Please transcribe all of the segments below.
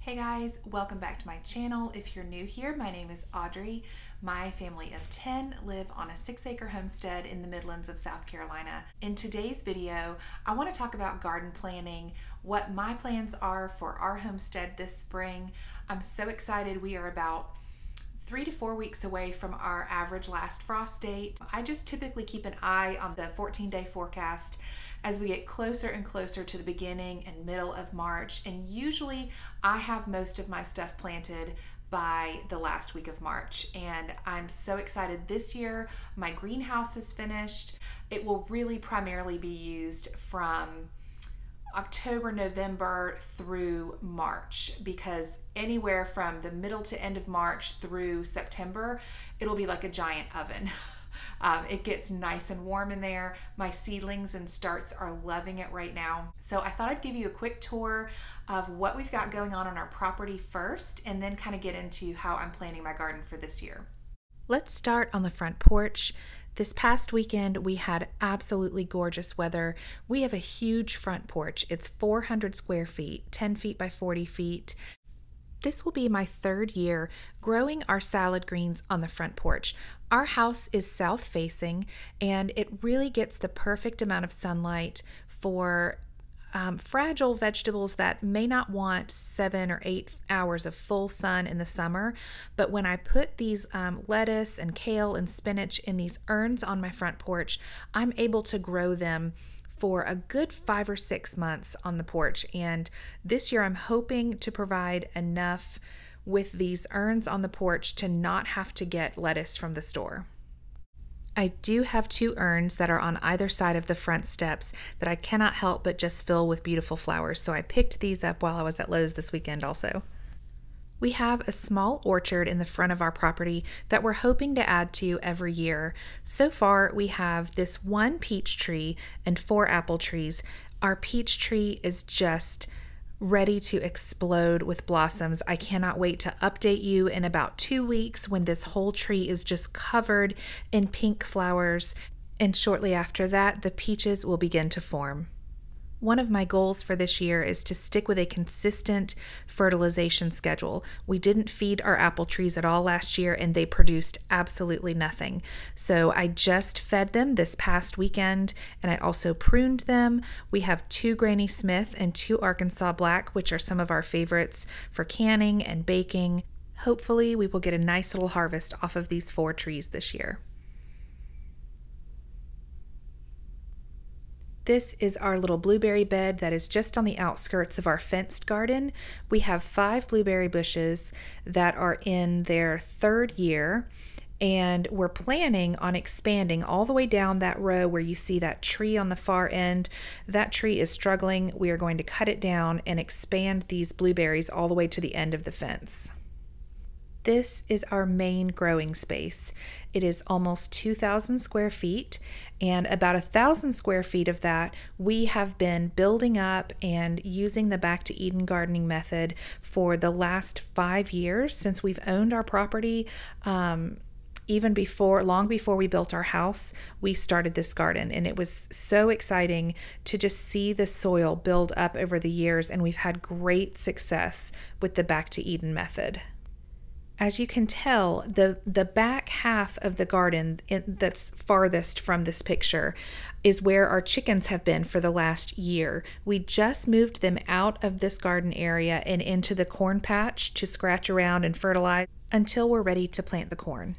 Hey guys, welcome back to my channel. If you're new here, my name is Audrey. My family of 10 live on a 6-acre homestead in the Midlands of South Carolina. In today's video, I want to talk about garden planning, what my plans are for our homestead this spring. I'm so excited. We are about 3 to 4 weeks away from our average last frost date. I just typically keep an eye on the 14-day forecast as we get closer and closer to the beginning and middle of March, and usually I have most of my stuff planted by the last week of March, and I'm so excited. This year my greenhouse is finished. It will really primarily be used from October, November through March, because anywhere from the middle to end of March through September, it'll be like a giant oven. It gets nice and warm in there. My seedlings and starts are loving it right now. So I thought I'd give you a quick tour of what we've got going on our property first, and then kind of get into how I'm planning my garden for this year. Let's start on the front porch. This past weekend, we had absolutely gorgeous weather. We have a huge front porch. It's 400 square feet, 10 feet by 40 feet. This will be my third year growing our salad greens on the front porch. Our house is south facing, and it really gets the perfect amount of sunlight for fragile vegetables that may not want 7 or 8 hours of full sun in the summer. But when I put these lettuce and kale and spinach in these urns on my front porch, I'm able to grow them for a good 5 or 6 months on the porch. And this year I'm hoping to provide enough with these urns on the porch to not have to get lettuce from the store. I do have 2 urns that are on either side of the front steps that I cannot help but just fill with beautiful flowers. So I picked these up while I was at Lowe's this weekend also. We have a small orchard in the front of our property that we're hoping to add to every year. So far, we have this 1 peach tree and 4 apple trees. Our peach tree is just ready to explode with blossoms. I cannot wait to update you in about 2 weeks when this whole tree is just covered in pink flowers. And shortly after that, the peaches will begin to form. One of my goals for this year is to stick with a consistent fertilization schedule. We didn't feed our apple trees at all last year, and they produced absolutely nothing. So I just fed them this past weekend, and I also pruned them. We have 2 Granny Smith and 2 Arkansas Black, which are some of our favorites for canning and baking. Hopefully we will get a nice little harvest off of these 4 trees this year. This is our little blueberry bed that is just on the outskirts of our fenced garden. We have 5 blueberry bushes that are in their 3rd year, and we're planning on expanding all the way down that row where you see that tree on the far end. That tree is struggling. We are going to cut it down and expand these blueberries all the way to the end of the fence. This is our main growing space. It is almost 2,000 square feet, and about 1,000 square feet of that we have been building up and using the Back to Eden gardening method for the last 5 years since we've owned our property. Even before, long before we built our house, we started this garden, and it was so exciting to just see the soil build up over the years, and we've had great success with the Back to Eden method. As you can tell, the back half of the garden that's farthest from this picture is where our chickens have been for the last year. We just moved them out of this garden area and into the corn patch to scratch around and fertilize until we're ready to plant the corn.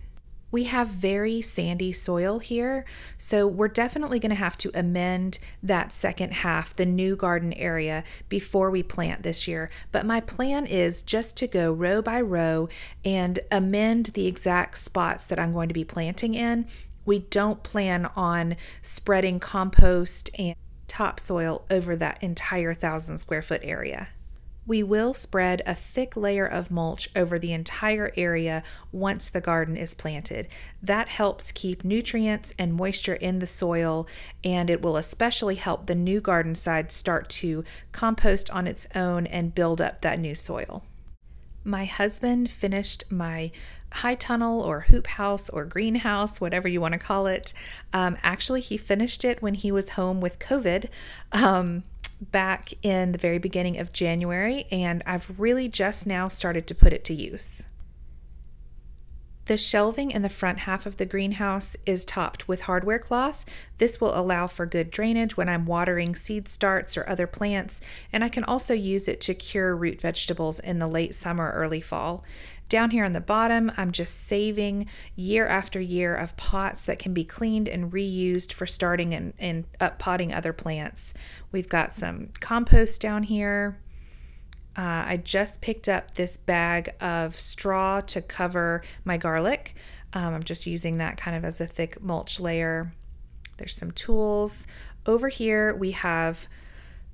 We have very sandy soil here, so we're definitely going to have to amend that second half, the new garden area, before we plant this year. But my plan is just to go row by row and amend the exact spots that I'm going to be planting in. We don't plan on spreading compost and topsoil over that entire 1,000 square foot area. We will spread a thick layer of mulch over the entire area once the garden is planted. That helps keep nutrients and moisture in the soil, and it will especially help the new garden side start to compost on its own and build up that new soil. My husband finished my high tunnel or hoop house or greenhouse, whatever you want to call it. Actually, he finished it when he was home with COVID. back in the very beginning of January, and I've really just now started to put it to use. The shelving in the front half of the greenhouse is topped with hardware cloth. This will allow for good drainage when I'm watering seed starts or other plants, and I can also use it to cure root vegetables in the late summer, early fall. Down here on the bottom, I'm just saving year after year of pots that can be cleaned and reused for starting and uppotting other plants. We've got some compost down here. I just picked up this bag of straw to cover my garlic. I'm just using that kind of as a thick mulch layer. There's some tools. Over here we have,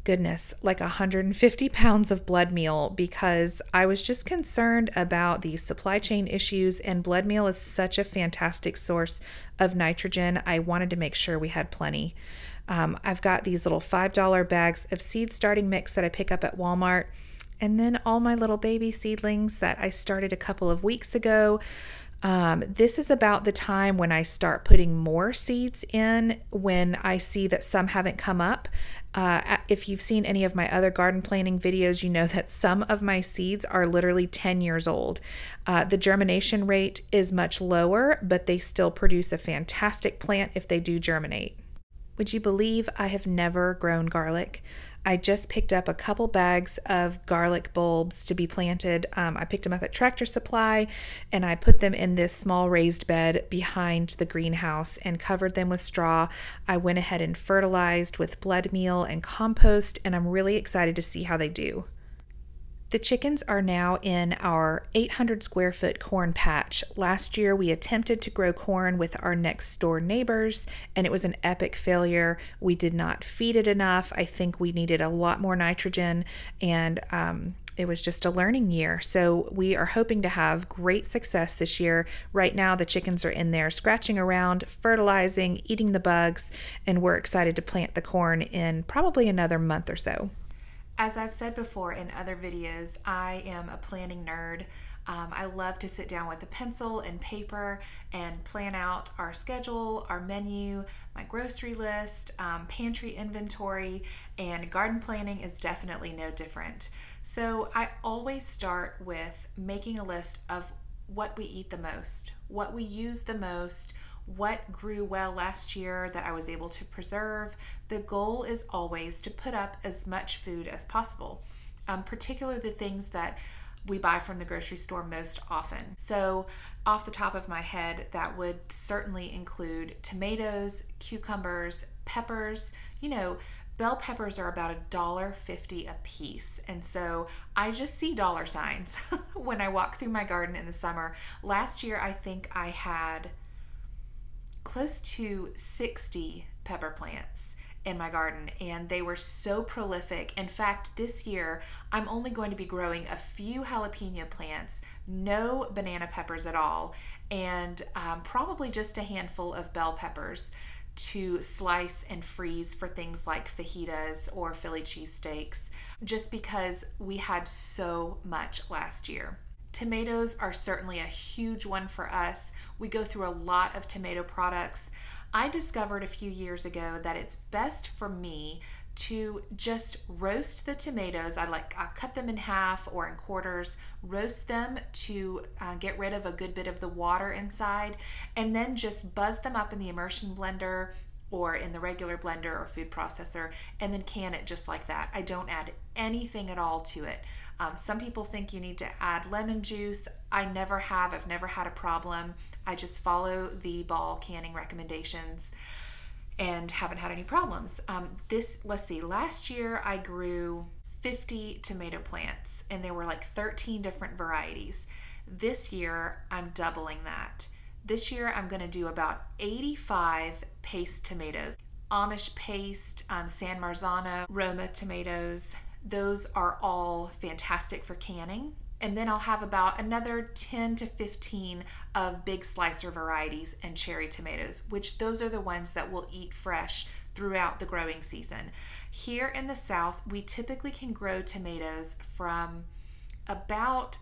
goodness, like 150 pounds of blood meal because I was just concerned about the supply chain issues, and blood meal is such a fantastic source of nitrogen. I wanted to make sure we had plenty. I've got these little $5 bags of seed starting mix that I pick up at Walmart. And then all my little baby seedlings that I started a couple of weeks ago. This is about the time when I start putting more seeds in when I see that some haven't come up. If you've seen any of my other garden planting videos, you know that some of my seeds are literally 10 years old. The germination rate is much lower, but they still produce a fantastic plant if they do germinate. Would you believe I have never grown garlic? I just picked up a couple bags of garlic bulbs to be planted. I picked them up at Tractor Supply, and I put them in this small raised bed behind the greenhouse and covered them with straw. I went ahead and fertilized with blood meal and compost, and I'm really excited to see how they do. The chickens are now in our 800 square foot corn patch. Last year we attempted to grow corn with our next door neighbors, and it was an epic failure. We did not feed it enough. I think we needed a lot more nitrogen, and it was just a learning year. So we are hoping to have great success this year. Right now the chickens are in there scratching around, fertilizing, eating the bugs, and we're excited to plant the corn in probably another month or so. As I've said before in other videos, I am a planning nerd. I love to sit down with a pencil and paper and plan out our schedule, our menu, my grocery list, pantry inventory, and garden planning is definitely no different. So I always start with making a list of what we eat the most, what we use the most, what grew well last year that I was able to preserve. The goal is always to put up as much food as possible, particularly the things that we buy from the grocery store most often. So off the top of my head, that would certainly include tomatoes, cucumbers, peppers. You know, bell peppers are about $1.50 a piece. And so I just see dollar signs when I walk through my garden in the summer. Last year, I think I had close to 60 pepper plants in my garden, and they were so prolific. In fact, this year I'm only going to be growing a few jalapeno plants, no banana peppers at all, and probably just a handful of bell peppers to slice and freeze for things like fajitas or Philly cheesesteaks, just because we had so much last year. Tomatoes are certainly a huge one for us. We go through a lot of tomato products. I discovered a few years ago that it's best for me to just roast the tomatoes. I'll cut them in half or in quarters, roast them to get rid of a good bit of the water inside, and then just buzz them up in the immersion blender or in the regular blender or food processor, and then can it just like that. I don't add anything at all to it. Some people think you need to add lemon juice. I never have. I've never had a problem. I just follow the Ball canning recommendations and haven't had any problems. Let's see, last year I grew 50 tomato plants, and there were like 13 different varieties. This year I'm doubling that. This year I'm going to do about 85 paste tomatoes. Amish paste, San Marzano, Roma tomatoes. Those are all fantastic for canning. And then I'll have about another 10 to 15 of big slicer varieties and cherry tomatoes, which those are the ones that we'll eat fresh throughout the growing season. Here in the South, we typically can grow tomatoes from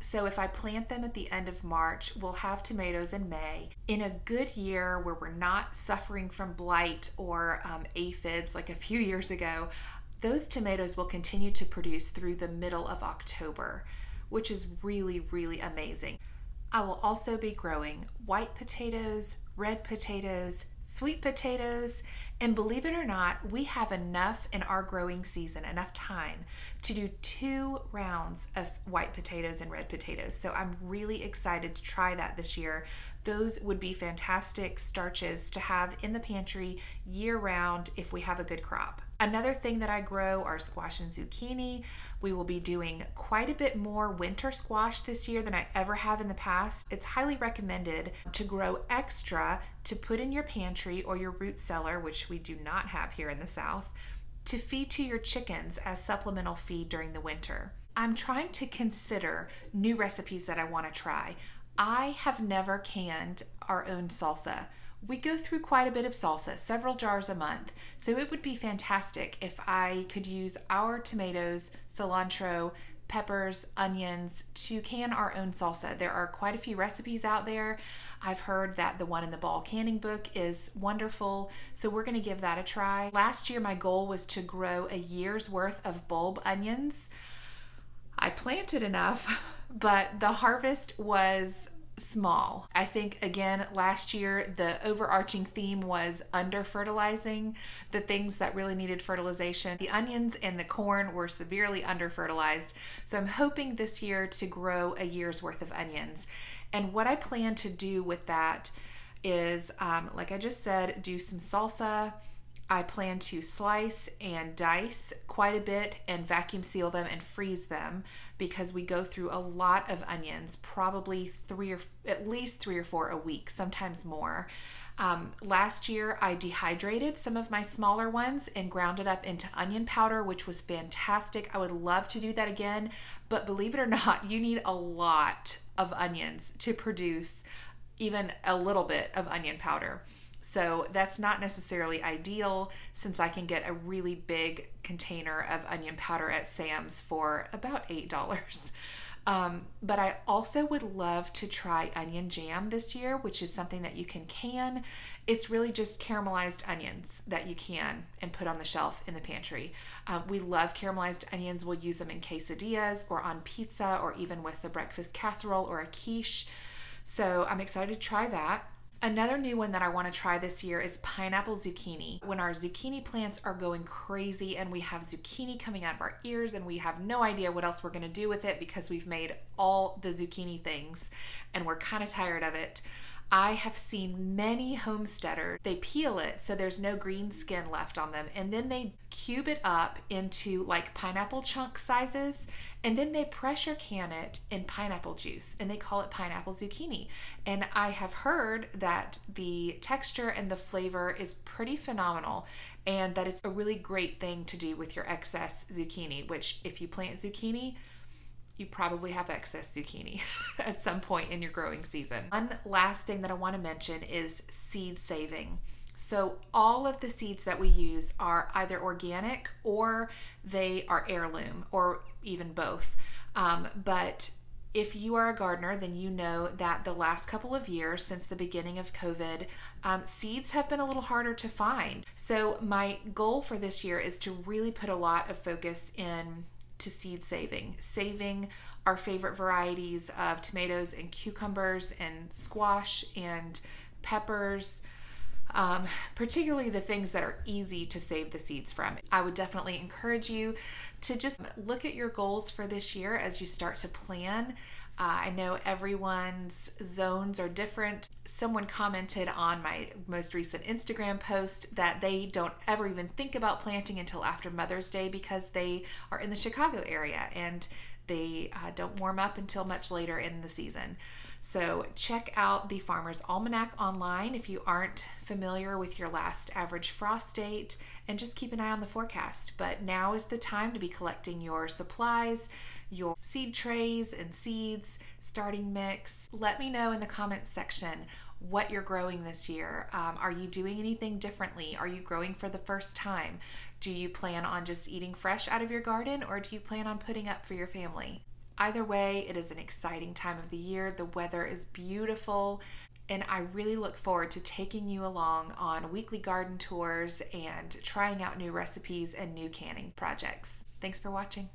so if I plant them at the end of March, we'll have tomatoes in May. In a good year where we're not suffering from blight or aphids like a few years ago, those tomatoes will continue to produce through the middle of October, which is really, really amazing. I will also be growing white potatoes, red potatoes, sweet potatoes, and believe it or not, we have enough in our growing season, enough time to do 2 rounds of white potatoes and red potatoes. So I'm really excited to try that this year. Those would be fantastic starches to have in the pantry year round if we have a good crop. Another thing that I grow are squash and zucchini. We will be doing quite a bit more winter squash this year than I ever have in the past. It's highly recommended to grow extra to put in your pantry or your root cellar, which we do not have here in the South, to feed to your chickens as supplemental feed during the winter. I'm trying to consider new recipes that I want to try. I have never canned our own salsa. We go through quite a bit of salsa, several jars a month, so it would be fantastic if I could use our tomatoes, cilantro, peppers, onions to can our own salsa. There are quite a few recipes out there. I've heard that the one in the Ball Canning book is wonderful, so we're going to give that a try. Last year my goal was to grow a year's worth of bulb onions. I planted enough, but the harvest was small. I think, again, last year the overarching theme was under fertilizing the things that really needed fertilization. The onions and the corn were severely under fertilized, so I'm hoping this year to grow a year's worth of onions. And what I plan to do with that is, like I just said, do some salsa. I plan to slice and dice quite a bit and vacuum seal them and freeze them because we go through a lot of onions, probably at least three or four a week, sometimes more. Last year I dehydrated some of my smaller ones and ground it up into onion powder, which was fantastic. I would love to do that again, but believe it or not, you need a lot of onions to produce even a little bit of onion powder. So that's not necessarily ideal since I can get a really big container of onion powder at Sam's for about $8. But I also would love to try onion jam this year, which is something that you can. It's really just caramelized onions that you can and put on the shelf in the pantry. We love caramelized onions. We'll use them in quesadillas or on pizza or even with a breakfast casserole or a quiche. So I'm excited to try that. Another new one that I want to try this year is pineapple zucchini. When our zucchini plants are going crazy and we have zucchini coming out of our ears and we have no idea what else we're going to do with it because we've made all the zucchini things and we're kind of tired of it, I have seen many homesteaders, they peel it so there's no green skin left on them, and then they cube it up into like pineapple chunk sizes, and then they pressure can it in pineapple juice and they call it pineapple zucchini. And I have heard that the texture and the flavor is pretty phenomenal and that it's a really great thing to do with your excess zucchini, which if you plant zucchini, you probably have excess zucchini at some point in your growing season. One last thing that I want to mention is seed saving. So all of the seeds that we use are either organic or they are heirloom or even both. But if you are a gardener, then you know that the last couple of years since the beginning of COVID, seeds have been a little harder to find. So my goal for this year is to really put a lot of focus in to seed saving our favorite varieties of tomatoes and cucumbers and squash and peppers, particularly the things that are easy to save the seeds from. I would definitely encourage you to just look at your goals for this year as you start to plan. I know everyone's zones are different. Someone commented on my most recent Instagram post that they don't ever even think about planting until after Mother's Day because they are in the Chicago area and they don't warm up until much later in the season. So check out the Farmer's Almanac online if you aren't familiar with your last average frost date, and just keep an eye on the forecast. But now is the time to be collecting your supplies, your seed trays and seeds, starting mix. Let me know in the comments section what you're growing this year. Are you doing anything differently? Are you growing for the first time? Do you plan on just eating fresh out of your garden, or do you plan on putting up for your family? Either way, it is an exciting time of the year. The weather is beautiful. And I really look forward to taking you along on weekly garden tours and trying out new recipes and new canning projects. Thanks for watching.